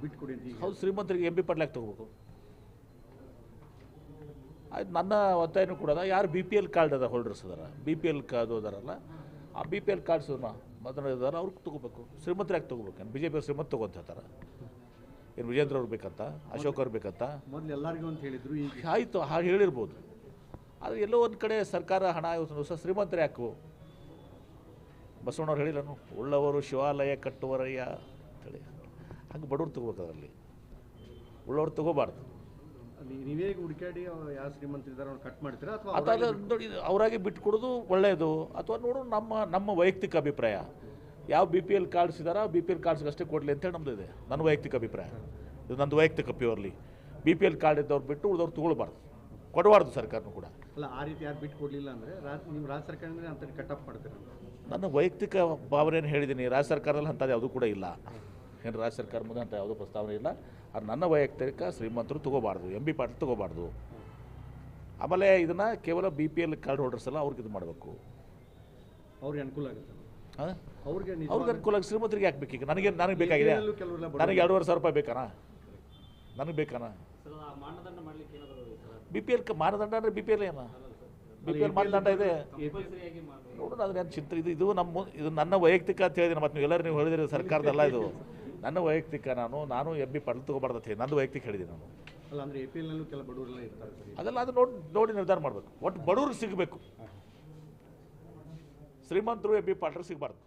ಬಿಟ್ಕೊಡಿ ಅಂತ. ಹೌದು, ಶ್ರೀಮಂತರಿಗೆ ಎಂ ಬಿ ಪಾಟೀಲ್ ಯಾಕೆ ತೊಗೋಬೇಕು? ಆಯ್ತು, ನನ್ನ ಒತ್ತಾಯನೂ ಕೂಡ ಯಾರು ಬಿ ಪಿ ಎಲ್ ಕಾರ್ಡ್ ಅದ ಹೋಲ್ಡರ್ಸ್ ಅದಾರ, ಬಿ ಪಿ ಎಲ್ ಕಾರ್ಡ್ ಅದಾರಲ್ಲ, ಆ ಬಿ ಪಿ ಎಲ್ ಕಾರ್ಡ್ಸನ್ನ ಮೊದಲು ಇದಾರ ಅವ್ರಿಗೆ ತೊಗೋಬೇಕು. ಶ್ರೀಮಂತರು ಯಾಕೆ ತೊಗೋಬೇಕೇನು? ಬಿ ಜೆ ಪಿ ಶ್ರೀಮಂತ ತೊಗೊಂತ ಹೇಳ್ತಾರೆ. ಏನು ವಿಜೇಂದ್ರ ಅವ್ರು ಬೇಕಂತ, ಅಶೋಕ್ ಅವ್ರು ಬೇಕಂತ? ಮೊದಲು ಎಲ್ಲರಿಗೂ ಅಂತ ಹೇಳಿದ್ರು, ಈಗ ಆಯಿತು, ಹಾಗೆ ಹೇಳಿರ್ಬೋದು. ಆದರೆ ಎಲ್ಲೋ ಒಂದು ಕಡೆ ಸರ್ಕಾರ ಹಣ ಇವತ್ತು ಸಹ ಶ್ರೀಮಂತರು ಯಾಕು? ಬಸವಣ್ಣವ್ರು ಹೇಳಿಲ್ಲನು, ಉಳ್ಳವರು ಶಿವಾಲಯ ಕಟ್ಟುವರಯ್ಯ ಅಂತೇಳಿ. ಹಂಗೆ ಬಡವ್ರು ತೊಗೋಬೇಕು, ಅದರಲ್ಲಿ ಉಳ್ಳವ್ರು ತೊಗೋಬಾರ್ದು. ನೀವೇ ಹುಡುಕಾಡಿ ಯಾವ ಶ್ರೀಮಂತರಿದ್ದಾರೆ ಅವ್ರು ಕಟ್ ಮಾಡ್ತೀರಾ ಅಥವಾ ಅಥವಾ ನೋಡಿ ಅವರಾಗಿ ಬಿಟ್ಕೊಡೋದು ಒಳ್ಳೆಯದು, ಅಥವಾ ನೋಡು ನಮ್ಮ ವೈಯಕ್ತಿಕ ಅಭಿಪ್ರಾಯ. ಯಾವ ಬಿ ಪಿ ಎಲ್ ಕಾರ್ಡ್ಸ್ ಇದ್ದಾರೋ ಬಿ ಪಿ ಎಲ್ ಕಾರ್ಡ್ಸ್ಗೆ ಅಷ್ಟೇ ಕೊಡಲಿ ಅಂತೇಳಿ ನಮ್ಮದು ಇದೆ, ನನ್ನ ವೈಯಕ್ತಿಕ ಅಭಿಪ್ರಾಯ. ಇದು ನಂದು ವೈಯಕ್ತಿಕ purely. B P L card ಇದ್ದವ್ರು ಬಿಟ್ಟು ಉಳಿದವ್ರು ತೊಗೊಳ್ಬಾರ್ದು, ಕೊಡಬಾರ್ದು ಸರ್ಕಾರನೂ ಕೂಡ. ಅಲ್ಲ, ಆ ರೀತಿ ಯಾರು ಬಿಟ್ಟು ಕೊಡಲಿಲ್ಲ ಅಂದರೆ ನೀವು ರಾಜ್ಯ ಸರ್ಕಾರದಿಂದ ಅಂತ ಕಟ್ ಮಾಡ್ತೀರಾ? ನನ್ನ ವೈಯಕ್ತಿಕ ಭಾವನೆಯನ್ನು ಹೇಳಿದ್ದೀನಿ. ರಾಜ್ಯ ಸರ್ಕಾರದಲ್ಲಿ ಅಂಥದ್ದು ಯಾವುದೂ ಕೂಡ ಇಲ್ಲ. ಏನು ರಾಜ್ಯ ಸರ್ಕಾರ ಮುಂದೆ ಅಂತ ಯಾವುದೂ ಪ್ರಸ್ತಾವನೆ ಇಲ್ಲ. ಅದು ನನ್ನ ವೈಯಕ್ತಿಕ ಶ್ರೀಮಂತರು ತೊಗೋಬಾರ್ದು, ಎಂ ಬಿ ಪಾಟೀಲ್ ತೊಗೋಬಾರ್ದು. ಆಮೇಲೆ ಇದನ್ನು ಕೇವಲ B P L card holders ಎಲ್ಲ ಅವ್ರಿಗೆ ಇದು ಮಾಡಬೇಕು, ಅವ್ರಿಗೆ ಅನುಕೂಲ ಆಗುತ್ತೆ. ಹಾಂ, ಅವ್ರಿಗೆ ಅನುಕೂಲ. ಶ್ರೀಮಂತರಿಗೆ ಯಾಕೆ ಬೇಕೀಗ? ನನಗೆ ಬೇಕಾಗಿದೆ. ನನಗೆ 2,500 ರೂಪಾಯಿ ಬೇಕಾನಾ? ನನಗೆ ಬೇಕಾನಾ? ಬಿ ಪಿ ಎಲ್ ಮಾನದಂಡ ಅಂದರೆ ಬಿ ಪಿ ಎಲ್ ಏನು? ಬಿ ಪಿ ಎಲ್ ಮಾನದಂಡ ಇದೆ ನೋಡೋಣ. ಅದನ್ನೇನು ಚಿಂತೆ ಇದು ಇದು ನನ್ನ ವೈಯಕ್ತಿಕ ಅಂತ ಹೇಳಿದ್ದೀನಿ. ಮತ್ತು ನೀವು ಎಲ್ಲರೂ ನೀವು ಹೇಳಿದಿರಿ ಸರ್ಕಾರದಲ್ಲ, ಇದು ನನ್ನ ವೈಯಕ್ತಿಕ. ನಾನು ಎಂ ಬಿ ಪಾಟೀಲ್ ತೊಗೋಬಾರ್ದು ಅಂತ ಹೇಳಿ ನಂದು ವೈಯಕ್ತಿಕ ಹೇಳಿದ್ದೀನಿ ನಾನು. ಅಲ್ಲ, ಅಂದರೆ ಎ ಪಿ ಎಲ್ನಲ್ಲೂ ಕೆಲ ಬಡವರೆಲ್ಲ ಇರ್ತಾರೆ. ಅದೆಲ್ಲ ಅದು ನೋಡಿ ನಿರ್ಧಾರ ಮಾಡಬೇಕು. ಒಟ್ಟು ಬಡವ್ರಿಗೆ ಸಿಗಬೇಕು, ಶ್ರೀಮಂತರು ಎಂ ಬಿ ಪಾಟೀಲ್ ಸಿಗಬಾರ್ದು.